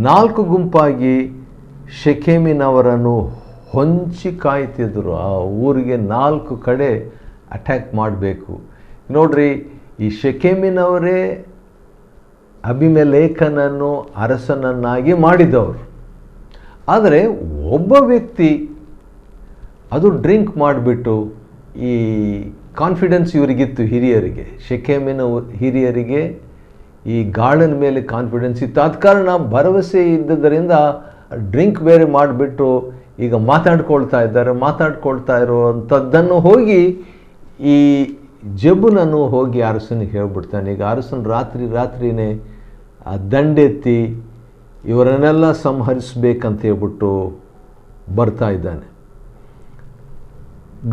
4 ಗುಂಪಾಗಿ ಶೆಕೆಮಿನವರನ್ನು ಹೊಂಚಿ ಕಾಯ್ತಿದ್ರು. ಆ ಊರಿಗೆ 4 ಕಡೆ ಅಟ್ಯಾಕ್ ಮಾಡಬೇಕು. ನೋಡ್ರಿ, ಈ ಶೆಕೆಮಿನವರೇ ಅಬಿಮೆಲೇಕನನ್ನು ಅರಸನನ್ನಾಗಿ ಮಾಡಿದವರು. ಆದರೆ ಒಬ್ಬ ವ್ಯಕ್ತಿ ಅದು ಡ್ರಿಂಕ್ ಮಾಡಿಬಿಟ್ಟು, ಈ ಕಾನ್ಫಿಡೆನ್ಸ್ ಇವರಿಗಿತ್ತು, ಹಿರಿಯರಿಗೆ, ಶೆಕೆಮಿನ ಹಿರಿಯರಿಗೆ ಈ ಗಾಳನ ಮೇಲೆ ಕಾನ್ಫಿಡೆನ್ಸ್ ಇತ್ತು. ಆದ ಕಾರಣ ಭರವಸೆ ಇದ್ದದರಿಂದ ಡ್ರಿಂಕ್ ಬೇರೆ ಮಾಡಿಬಿಟ್ಟು ಈಗ ಮಾತಾಡ್ಕೊಳ್ತಾ ಇರುವಂಥದ್ದನ್ನು ಹೋಗಿ ಈ ಜಬುಲನು ಹೋಗಿ ಅರಸನಿಗೆ ಹೇಳ್ಬಿಡ್ತಾನೆ. ಈಗ ಅರಸನು ರಾತ್ರಿನೇ ದಂಡೆತ್ತಿ ಇವರನ್ನೆಲ್ಲ ಸಂಹರಿಸಬೇಕಂತ ಹೇಳ್ಬಿಟ್ಟು ಬರ್ತಾ ಇದ್ದಾನೆ.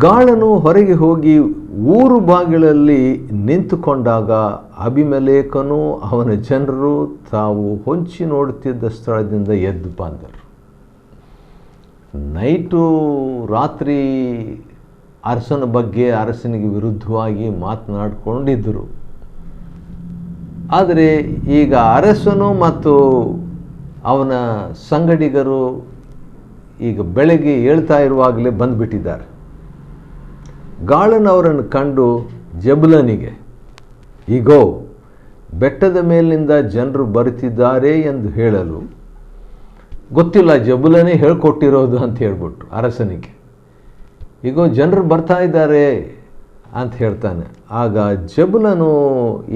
ಗಾಳನು ಹೊರಗೆ ಹೋಗಿ ಊರು ಬಾಗಿಲಲ್ಲಿ ನಿಂತುಕೊಂಡಾಗ ಅಬಿಮೆಲೇಕನು ಅವನ ಜನರು ತಾವು ಹೊಂಚಿ ನೋಡುತ್ತಿದ್ದ ಸ್ಥಳದಿಂದ ಎದ್ದು ಬಂದರು. ರಾತ್ರಿ ಅರಸನ ಬಗ್ಗೆ, ಅರಸನಿಗೆ ವಿರುದ್ಧವಾಗಿ ಮಾತನಾಡಿಕೊಂಡಿದ್ದರು. ಆದರೆ ಈಗ ಅರಸನು ಮತ್ತು ಅವನ ಸಂಗಡಿಗರು ಈಗ ಬೆಳಗ್ಗೆ ಏಳ್ತಾ ಇರುವಾಗಲೇ ಬಂದುಬಿಟ್ಟಿದ್ದಾರೆ. ಗಾಳನವರನ್ನು ಕಂಡು ಜಬುಲನಿಗೆ, ಈಗೋ ಬೆಟ್ಟದ ಮೇಲಿನಿಂದ ಜನರು ಬರುತ್ತಿದ್ದಾರೆ ಎಂದು ಹೇಳಲು, ಗೊತ್ತಿಲ್ಲ ಜಬುಲನೇ ಹೇಳ್ಕೊಟ್ಟಿರೋದು ಅಂತ ಹೇಳ್ಬಿಟ್ಟು ಅರಸನಿಗೆ, ಈಗೋ ಜನರು ಬರ್ತಾ ಇದ್ದಾರೆ ಅಂತ ಹೇಳ್ತಾನೆ. ಆಗ ಜಬುಲನು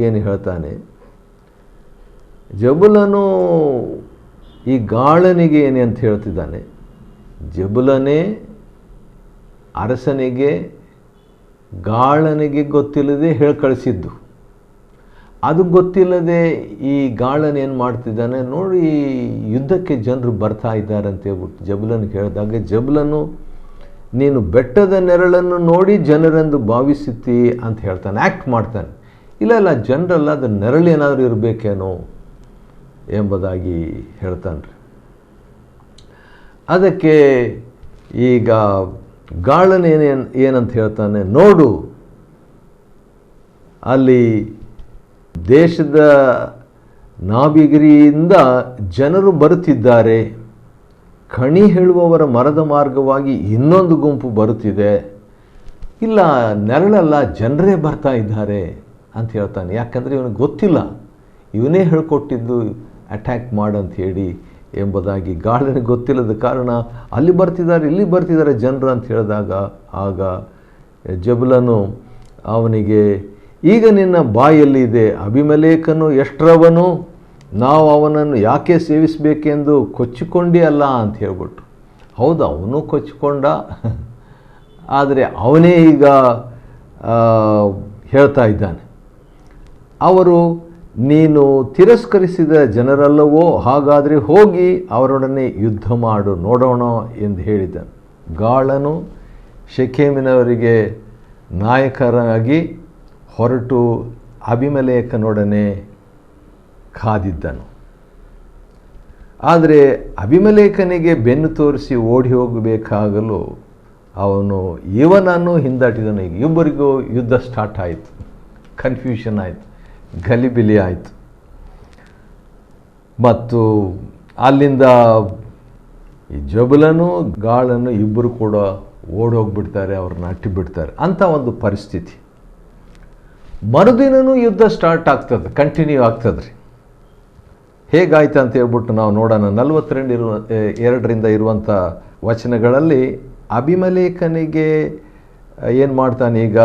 ಏನು ಹೇಳ್ತಾನೆ, ಜಬುಲನು ಈ ಗಾಳನಿಗೆ ಏನೇ ಅಂತ ಹೇಳ್ತಿದ್ದಾನೆ, ಜಬುಲನೇ ಅರಸನಿಗೆ ಗಾಳನಿಗೆ ಗೊತ್ತಿಲ್ಲದೆ ಹೇಳಿ ಕಳಿಸಿದ್ದು. ಅದು ಗೊತ್ತಿಲ್ಲದೆ ಈ ಗಾಳನ ಏನು ಮಾಡ್ತಿದ್ದಾನೆ ನೋಡಿ, ಯುದ್ಧಕ್ಕೆ ಜನರು ಬರ್ತಾ ಇದ್ದಾರೆ ಅಂತ ಹೇಳ್ಬಿಟ್ಟು ಜಬುಲನಿಗೆ ಹೇಳಿದಾಗ, ಜಬುಲನು ನೀನು ಬೆಟ್ಟದ ನೆರಳನ್ನು ನೋಡಿ ಜನರೆಂದು ಭಾವಿಸುತ್ತೀ ಅಂತ ಹೇಳ್ತಾನೆ, ಆ್ಯಕ್ಟ್ ಮಾಡ್ತಾನೆ. ಇಲ್ಲ ಜನರಲ್ಲ, ಅದು ನೆರಳೇನಾದರೂ ಇರಬೇಕೇನೋ ಎಂಬುದಾಗಿ ಹೇಳ್ತಾನೆ ರೀ. ಅದಕ್ಕೆ ಈಗ ಗಾಳನ ಏನಂತ ಹೇಳ್ತಾನೆ, ನೋಡು ಅಲ್ಲಿ ದೇಶದ ನಾಬಿಗಿರಿಯಿಂದ ಜನರು ಬರುತ್ತಿದ್ದಾರೆ, ಕಣಿ ಹೇಳುವವರ ಮರದ ಮಾರ್ಗವಾಗಿ ಇನ್ನೊಂದು ಗುಂಪು ಬರುತ್ತಿದೆ, ಇಲ್ಲ ನೆರಳಲ್ಲ ಜನರೇ ಬರ್ತಾ ಇದ್ದಾರೆ ಅಂತ ಹೇಳ್ತಾನೆ. ಯಾಕಂದರೆ ಇವನಿಗೆ ಗೊತ್ತಿಲ್ಲ, ಇವನೇ ಹೇಳ್ಕೊಟ್ಟಿದ್ದು ಅಟ್ಯಾಕ್ ಮಾಡಂತ ಹೇಳಿ ಎಂಬುದಾಗಿ. ಗಾಳನಿಗೆ ಗೊತ್ತಿಲ್ಲದ ಕಾರಣ ಅಲ್ಲಿ ಬರ್ತಿದ್ದಾರೆ, ಇಲ್ಲಿ ಬರ್ತಿದ್ದಾರೆ ಜನರು ಅಂತ ಹೇಳಿದಾಗ, ಆಗ ಜಬುಲನು ಅವನಿಗೆ, ಈಗ ನಿನ್ನ ಬಾಯಲ್ಲಿದೆ, ಅಬಿಮೆಲೇಕನು ಎಷ್ಟರವನು, ನಾವು ಅವನನ್ನು ಯಾಕೆ ಸೇವಿಸಬೇಕೆಂದು ಕೊಚ್ಚಿಕೊಂಡೇ ಅಲ್ಲ ಅಂತ ಹೇಳ್ಬಿಟ್ಟು. ಹೌದು, ಅವನು ಕೊಚ್ಚಿಕೊಂಡ, ಆದರೆ ಅವನೇ ಈಗ ಹೇಳ್ತಾ ಇದ್ದಾನೆ, ಅವರು ನೀನು ತಿರಸ್ಕರಿಸಿದ ಜನರಲ್ಲವೋ, ಹಾಗಾದರೆ ಹೋಗಿ ಅವರೊಡನೆ ಯುದ್ಧ ಮಾಡು ನೋಡೋಣ ಎಂದು ಹೇಳಿದನು. ಗಾಳನು ಶೆಕೆಮಿನವರಿಗೆ ನಾಯಕರಾಗಿ ಹೊರಟು ಅಬಿಮೆಲೇಕನೊಡನೆ ಕಾದಿದ್ದನು. ಆದರೆ ಅಬಿಮೆಲೇಕನಿಗೆ ಬೆನ್ನು ತೋರಿಸಿ ಓಡಿ ಹೋಗಬೇಕಾಗಲು ಅವನು ಇವನನ್ನು ಹಿಂದಟ್ಟಿದನು. ಈಗ ಇಬ್ಬರಿಗೂ ಯುದ್ಧ ಸ್ಟಾರ್ಟ್ ಆಯಿತು, ಕನ್ಫ್ಯೂಷನ್ ಆಯಿತು, ಗಲಿಬಿಲಿ ಆಯಿತು. ಮತ್ತು ಅಲ್ಲಿಂದ ಈ ಜಬುಲನು ಗಾಳನು ಇಬ್ಬರು ಕೂಡ ಓಡೋಗ್ಬಿಡ್ತಾರೆ, ಅವ್ರನ್ನ ಅಟ್ಟಿಬಿಡ್ತಾರೆ ಅಂಥ ಒಂದು ಪರಿಸ್ಥಿತಿ. ಮರುದಿನವೂ ಯುದ್ಧ ಸ್ಟಾರ್ಟ್ ಆಗ್ತದೆ, ಕಂಟಿನ್ಯೂ ಆಗ್ತದೆ ರೀ. ಹೇಗಾಯ್ತು ಅಂತ ಹೇಳ್ಬಿಟ್ಟು ನಾವು ನೋಡೋಣ. 42 ಇರುವಂಥ ವಚನಗಳಲ್ಲಿ ಅಬಿಮೆಲೇಕನಿಗೆ ಏನು ಮಾಡ್ತಾನೆ, ಈಗ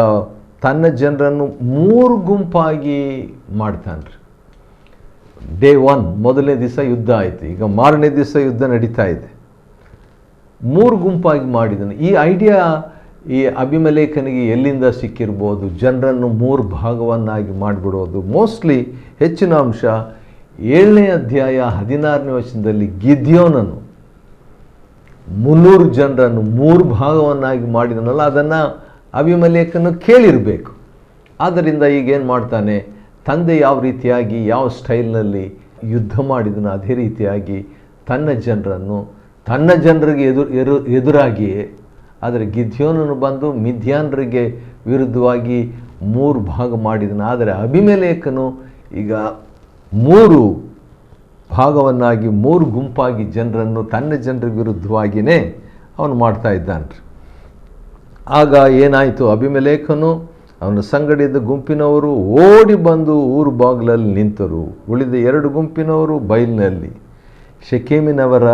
ತನ್ನ ಜನರನ್ನು 3 ಗುಂಪಾಗಿ ಮಾಡ್ತಾನೆ ರೀ. ಡೇ 1 ಮೊದಲನೇ ದಿವಸ ಯುದ್ಧ ಆಯಿತು, ಈಗ ಮಾರನೇ ದಿವಸ ಯುದ್ಧ ನಡೀತಾ ಇದೆ. 3 ಗುಂಪಾಗಿ ಮಾಡಿದನು. ಈ ಐಡಿಯಾ ಈ ಅಬಿಮೆಲೇಕನಿಗೆ ಎಲ್ಲಿಂದ ಸಿಕ್ಕಿರ್ಬೋದು? ಜನರನ್ನು 3 ಭಾಗವನ್ನಾಗಿ ಮಾಡಿಬಿಡೋದು. ಮೋಸ್ಟ್ಲಿ ಹೆಚ್ಚಿನ ಅಂಶ 7ನೇ ಅಧ್ಯಾಯ 16ನೇ ವಚನದಲ್ಲಿ ಗಿದ್ಯೋನನು 300 ಜನರನ್ನು 3 ಭಾಗವನ್ನಾಗಿ ಮಾಡಿದನಲ್ಲ, ಅದನ್ನು ಅಬಿಮೆಲೇಕನು ಕೇಳಿರಬೇಕು. ಆದ್ದರಿಂದ ಈಗೇನು ಮಾಡ್ತಾನೆ, ತಂದೆ ಯಾವ ರೀತಿಯಾಗಿ ಯಾವ ಸ್ಟೈಲ್ನಲ್ಲಿ ಯುದ್ಧ ಮಾಡಿದನು ಅದೇ ರೀತಿಯಾಗಿ ತನ್ನ ಜನರಿಗೆ ಎದುರಾಗಿಯೇ, ಆದರೆ ಗಿದ್ಯೋನನು ಬಂದು ಮಿದ್ಯಾನರಿಗೆ ವಿರುದ್ಧವಾಗಿ 3 ಭಾಗ ಮಾಡಿದನು. ಆದರೆ ಅಬಿಮೆಲೇಕನು ಈಗ 3 ಭಾಗವನ್ನಾಗಿ 3 ಗುಂಪಾಗಿ ಜನರನ್ನು ತನ್ನ ಜನರ ವಿರುದ್ಧವಾಗಿಯೇ ಅವನು ಮಾಡ್ತಾ ಇದ್ದಾನೆ. ಆಗ ಏನಾಯಿತು, ಅಬಿಮೆಲೇಕನು ಅವನ ಸಂಗಡಿದ ಗುಂಪಿನವರು ಓಡಿ ಬಂದು ಊರು ಬಾಗಿಲಲ್ಲಿ ನಿಂತರು. ಉಳಿದ 2 ಗುಂಪಿನವರು ಬಯಲಿನಲ್ಲಿ ಶೆಕೆಮಿನವರ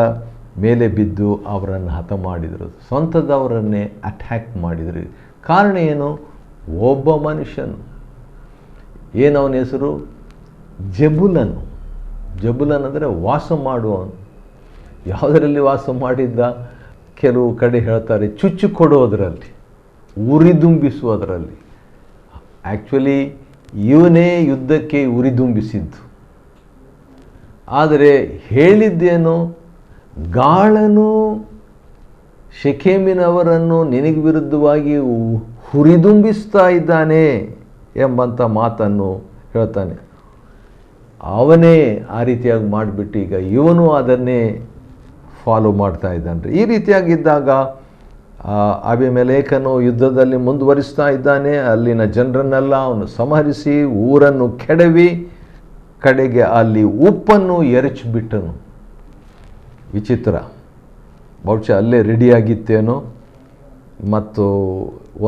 ಮೇಲೆ ಬಿದ್ದು ಅವರನ್ನು ಹತ ಮಾಡಿದರು. ಸ್ವಂತದವರನ್ನೇ ಅಟ್ಯಾಕ್ ಮಾಡಿದರು. ಕಾರಣ ಏನು? ಒಬ್ಬ ಮನುಷ್ಯನು, ಏನವನ ಹೆಸರು? ಜಬುಲನು. ಜಬುಲನ್ ಅಂದರೆ ವಾಸ ಮಾಡುವವನು. ಯಾವುದರಲ್ಲಿ ವಾಸ ಮಾಡಿದ್ದ? ಕೆಲವು ಕಡೆ ಹೇಳ್ತಾರೆ ಚುಚ್ಚು ಕೊಡೋದರಲ್ಲಿ, ಉರಿದುಂಬಿಸುವುದರಲ್ಲಿ. ಆ್ಯಕ್ಚುಲಿ ಇವನೇ ಯುದ್ಧಕ್ಕೆ ಉರಿದುಂಬಿಸಿದ್ದು. ಆದರೆ ಹೇಳಿದ್ದೇನು? ಗಾಳನು ಶೆಕೆಮಿನವರನ್ನು ನಿನಗೆ ವಿರುದ್ಧವಾಗಿ ಹುರಿದುಂಬಿಸ್ತಾ ಇದ್ದಾನೆ ಎಂಬಂಥ ಮಾತನ್ನು ಹೇಳ್ತಾನೆ. ಅವನೇ ಆ ರೀತಿಯಾಗಿ ಮಾಡಿಬಿಟ್ಟು ಈಗ ಇವನು ಅದನ್ನೇ ಫಾಲೋ ಮಾಡ್ತಾ ಇದ್ದಾನೆ. ಈ ರೀತಿಯಾಗಿದ್ದಾಗ ಅಬಿಮೆಲೇಕನು ಯುದ್ಧದಲ್ಲಿ ಮುಂದುವರಿಸ್ತಾ ಇದ್ದಾನೆ. ಅಲ್ಲಿನ ಜನರನ್ನೆಲ್ಲ ಅವನು ಸಂಹರಿಸಿ ಊರನ್ನು ಕೆಡವಿ ಕಡೆಗೆ ಅಲ್ಲಿ ಉಪ್ಪನ್ನು ಎರಚಿಬಿಟ್ಟನು. ವಿಚಿತ್ರ, ಬಹುಶಃ ಅಲ್ಲೇ ರೆಡಿಯಾಗಿತ್ತೇನೋ. ಮತ್ತು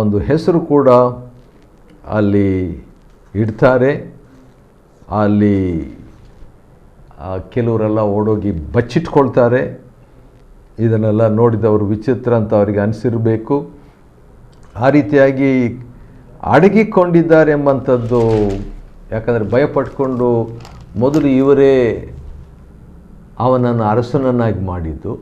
ಒಂದು ಹೆಸರು ಕೂಡ ಅಲ್ಲಿ ಇಡ್ತಾರೆ. ಅಲ್ಲಿ ಕೆಲವರೆಲ್ಲ ಓಡೋಗಿ ಬಚ್ಚಿಟ್ಕೊಳ್ತಾರೆ. ಇದನ್ನೆಲ್ಲ ನೋಡಿದವರು ವಿಚಿತ್ರ ಅಂತ ಅವರಿಗೆ ಅನಿಸಿರಬೇಕು. ಆ ರೀತಿಯಾಗಿ ಅಡಗಿಕೊಂಡಿದ್ದಾರೆ ಎಂಬಂಥದ್ದು. ಯಾಕಂದರೆ ಭಯಪಟ್ಕೊಂಡು ಮೊದಲು ಇವರೇ ಅವನನ್ನು ಅರಸನನ್ನಾಗಿ ಮಾಡಿದ್ದು.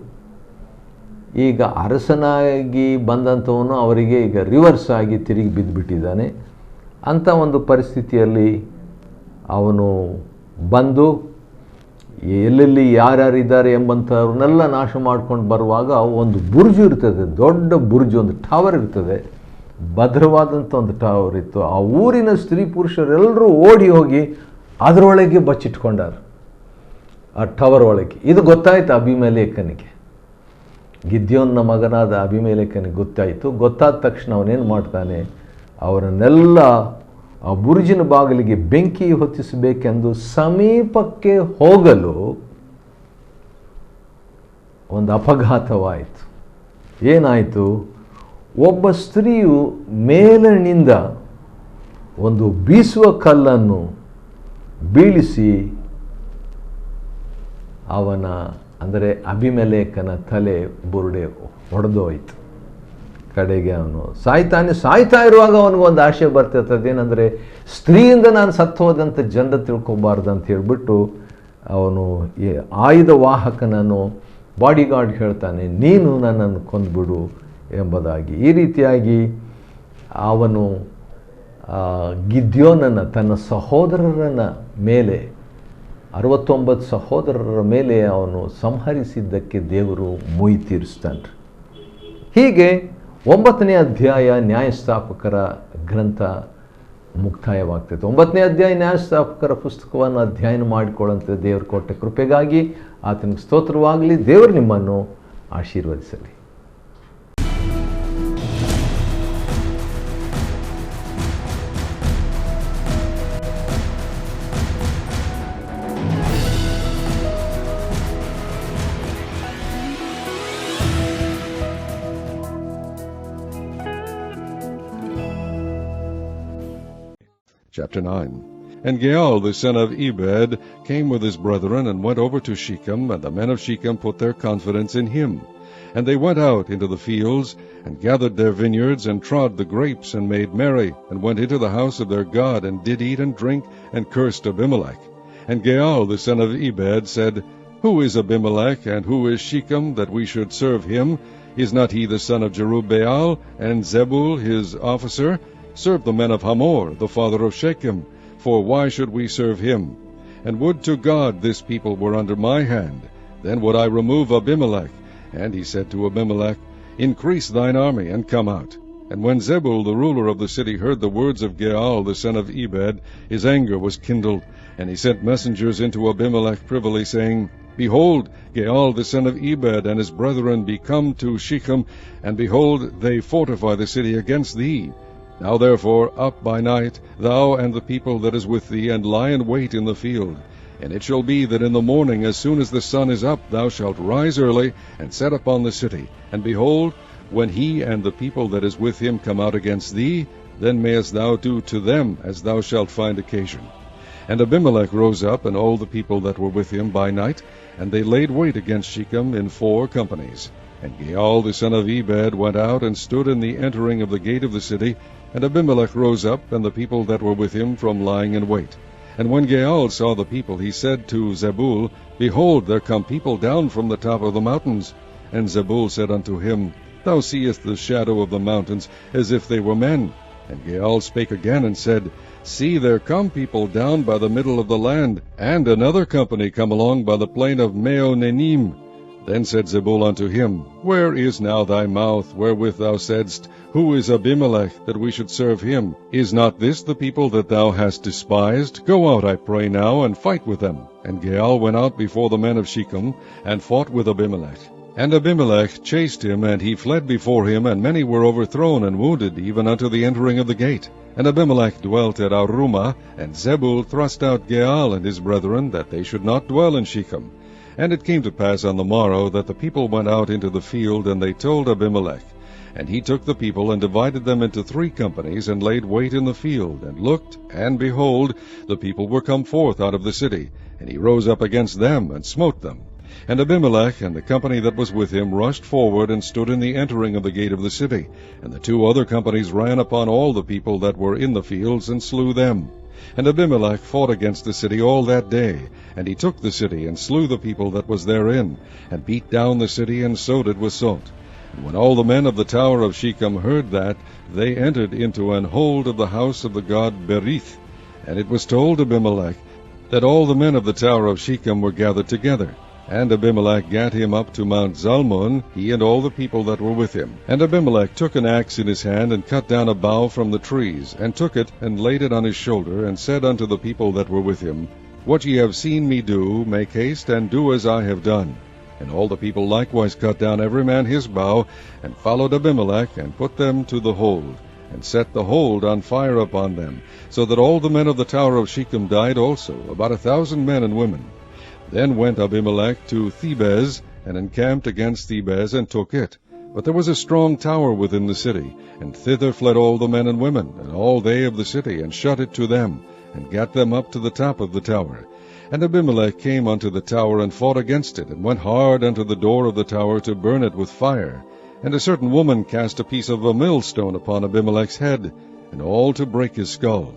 ಈಗ ಅರಸನಾಗಿ ಬಂದಂಥವನು ಅವರಿಗೆ ಈಗ ರಿವರ್ಸ್ ಆಗಿ ತಿರುಗಿ ಬಿದ್ದುಬಿಟ್ಟಿದ್ದಾನೆ. ಅಂಥ ಒಂದು ಪರಿಸ್ಥಿತಿಯಲ್ಲಿ ಅವನು ಬಂದು ಎಲ್ಲೆಲ್ಲಿ ಯಾರ್ಯಾರಿದ್ದಾರೆ ಎಂಬಂಥವ್ರನ್ನೆಲ್ಲ ನಾಶ ಮಾಡ್ಕೊಂಡು ಬರುವಾಗ ಒಂದು ಬುರ್ಜು ಇರ್ತದೆ, ದೊಡ್ಡ ಬುರ್ಜು, ಒಂದು ಟವರ್ ಇರ್ತದೆ, ಭದ್ರವಾದಂಥ ಒಂದು ಟವರ್ ಇತ್ತು. ಆ ಊರಿನ ಸ್ತ್ರೀ ಪುರುಷರೆಲ್ಲರೂ ಓಡಿ ಹೋಗಿ ಅದರೊಳಗೆ ಬಚ್ಚಿಟ್ಕೊಂಡಾರು, ಆ ಟವರ್ ಒಳಗೆ. ಇದು ಗೊತ್ತಾಯಿತು ಅಬಿಮೆಲೇಕನಿಗೆ, ಗಿದ್ಯೋನ್ನ ಮಗನಾದ ಅಬಿಮೆಲೇಕನಿಗೆ ಗೊತ್ತಾಯಿತು. ಗೊತ್ತಾದ ತಕ್ಷಣ ಅವನೇನು ಮಾಡ್ತಾನೆ, ಅವರನ್ನೆಲ್ಲ ಆ ಬುರ್ಜಿನ ಬಾಗಿಲಿಗೆ ಬೆಂಕಿ ಹೊತ್ತಿಸಬೇಕೆಂದು ಸಮೀಪಕ್ಕೆ ಹೋಗಲು ಒಂದು ಅಪಘಾತವಾಯಿತು. ಏನಾಯಿತು? ಒಬ್ಬ ಸ್ತ್ರೀಯು ಮೇಲಿನಿಂದ ಒಂದು ಬೀಸುವ ಕಲ್ಲನ್ನು ಬೀಳಿಸಿ ಅವನ, ಅಂದರೆ ಅಬಿಮೆಲೇಕನ ತಲೆ ಬುರುಡೆ ಹೊಡೆದೋಯ್ತು. ಕಡೆಗೆ ಅವನು ಸಾಯ್ತಾ ಇರುವಾಗ ಅವನಿಗೊಂದು ಆಶೆ ಬರ್ತಿರ್ತದೆ. ಏನಂದರೆ ಸ್ತ್ರೀಯಿಂದ ನಾನು ಸತ್ತು ಹೋದಂಥ ಜನರ ತಿಳ್ಕೊಬಾರ್ದು ಅಂತ ಹೇಳಿಬಿಟ್ಟು ಅವನು ಆಯುಧ ವಾಹಕನನ್ನು ಬಾಡಿಗಾರ್ಡ್ ಹೇಳ್ತಾನೆ, ನೀನು ನನ್ನನ್ನು ಕೊಂದುಬಿಡು ಎಂಬುದಾಗಿ. ಈ ರೀತಿಯಾಗಿ ಅವನು ಗಿದ್ಯೋನನ್ನು ತನ್ನ ಸಹೋದರರನ ಮೇಲೆ 69 ಸಹೋದರರ ಮೇಲೆ ಅವನು ಸಂಹರಿಸಿದ್ದಕ್ಕೆ ದೇವರು ಮುಯಿ ತೀರಿಸ್ತಾನೆ. ಹೀಗೆ 9ನೇ ಅಧ್ಯಾಯ ನ್ಯಾಯಸ್ಥಾಪಕರ ಗ್ರಂಥ ಮುಕ್ತಾಯವಾಗ್ತೈತೆ. 9ನೇ ಅಧ್ಯಾಯ ನ್ಯಾಯಸ್ಥಾಪಕರ ಪುಸ್ತಕವನ್ನು ಅಧ್ಯಯನ ಮಾಡಿಕೊಳ್ಳುವಂಥ ದೇವರು ಕೊಟ್ಟ ಕೃಪೆಗಾಗಿ ಆತನಿಗೆ ಸ್ತೋತ್ರವಾಗಲಿ. ದೇವರು ನಿಮ್ಮನ್ನು ಆಶೀರ್ವದಿಸಲಿ. Chapter 9. And Gaal the son of Ebed came with his brethren, and went over to Shechem, and the men of Shechem put their confidence in him. And they went out into the fields, and gathered their vineyards, and trod the grapes, and made merry, and went into the house of their God, and did eat and drink, and cursed Abimelech. And Gaal the son of Ebed said, Who is Abimelech, and who is Shechem, that we should serve him? Is not he the son of Jerubbaal, and Zebul his officer? Serve the men of Hamor, the father of Shechem, for why should we serve him? And would to God this people were under my hand, then would I remove Abimelech. And he said to Abimelech, Increase thine army, and come out. And when Zebul the ruler of the city heard the words of Gaal the son of Ebed, his anger was kindled, and he sent messengers into Abimelech privily, saying, Behold, Gaal the son of Ebed and his brethren be come to Shechem, and behold, they fortify the city against thee. Now therefore up by night, thou and the people that is with thee, and lie in wait in the field. And it shall be that in the morning, as soon as the sun is up, thou shalt rise early, and set upon the city. And behold, when he and the people that is with him come out against thee, then mayest thou do to them as thou shalt find occasion. And Abimelech rose up, and all the people that were with him by night, and they laid wait against Shechem in 4 companies. And Gaal the son of Ebed went out, and stood in the entering of the gate of the city, and Abimelech rose up, and the people that were with him, from lying in wait. And when Gaal saw the people, he said to Zebul, Behold, there come people down from the top of the mountains. And Zebul said unto him, Thou seest the shadow of the mountains, as if they were men. And Gaal spake again, and said, See, there come people down by the middle of the land, and another company come along by the plain of Meonenim. Then said Zebul unto him, Where is now thy mouth, wherewith thou saidst, Who is Abimelech, that we should serve him? Is not this the people that thou hast despised? Go out, I pray now, and fight with them. And Gaal went out before the men of Shechem, and fought with Abimelech. And Abimelech chased him, and he fled before him, and many were overthrown and wounded, even unto the entering of the gate. And Abimelech dwelt at Arumah, and Zebul thrust out Gaal and his brethren, that they should not dwell in Shechem. And it came to pass on the morrow that the people went out into the field, and they told Abimelech. And he took the people, and divided them into 3 companies, and laid wait in the field, and looked, and behold, the people were come forth out of the city. And he rose up against them, and smote them. And Abimelech and the company that was with him rushed forward, and stood in the entering of the gate of the city. And the 2 other companies ran upon all the people that were in the fields, and slew them. And Abimelech fought against the city all that day, and he took the city, and slew the people that was therein, and beat down the city, and sowed it with salt. And when all the men of the tower of Shechem heard that, they entered into an hold of the house of the god Berith. And it was told Abimelech that all the men of the tower of Shechem were gathered together. And Abimelech gat him up to Mount Zalmon, he and all the people that were with him. And Abimelech took an axe in his hand, and cut down a bough from the trees, and took it, and laid it on his shoulder, and said unto the people that were with him, What ye have seen me do, make haste, and do as I have done. And all the people likewise cut down every man his bough, and followed Abimelech, and put them to the hold, and set the hold on fire upon them, so that all the men of the tower of Shechem died also, about 1,000 men and women. Then went Abimelech to Thebez, and encamped against Thebez, and took it. But there was a strong tower within the city, and thither fled all the men and women, and all they of the city, and shut it to them, and gat them up to the top of the tower. And Abimelech came unto the tower, and fought against it, and went hard unto the door of the tower to burn it with fire. And a certain woman cast a piece of a millstone upon Abimelech's head, and all to break his skull.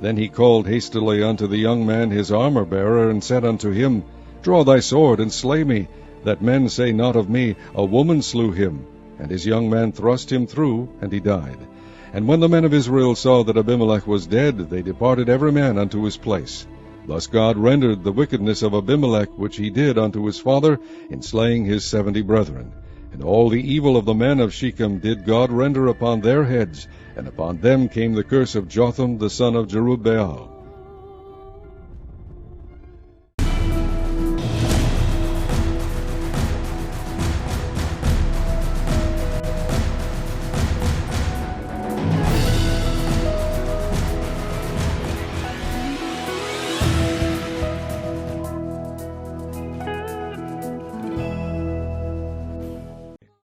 Then he called hastily unto the young man his armor-bearer, and said unto him, Draw thy sword, and slay me, that men say not of me, A woman slew him. And his young man thrust him through, and he died. And when the men of Israel saw that Abimelech was dead, they departed every man unto his place. Thus God rendered the wickedness of Abimelech, which he did unto his father, in slaying his 70 brethren. And all the evil of the men of Shechem did God render upon their heads, and upon them came the curse of Jotham the son of Jerubbaal.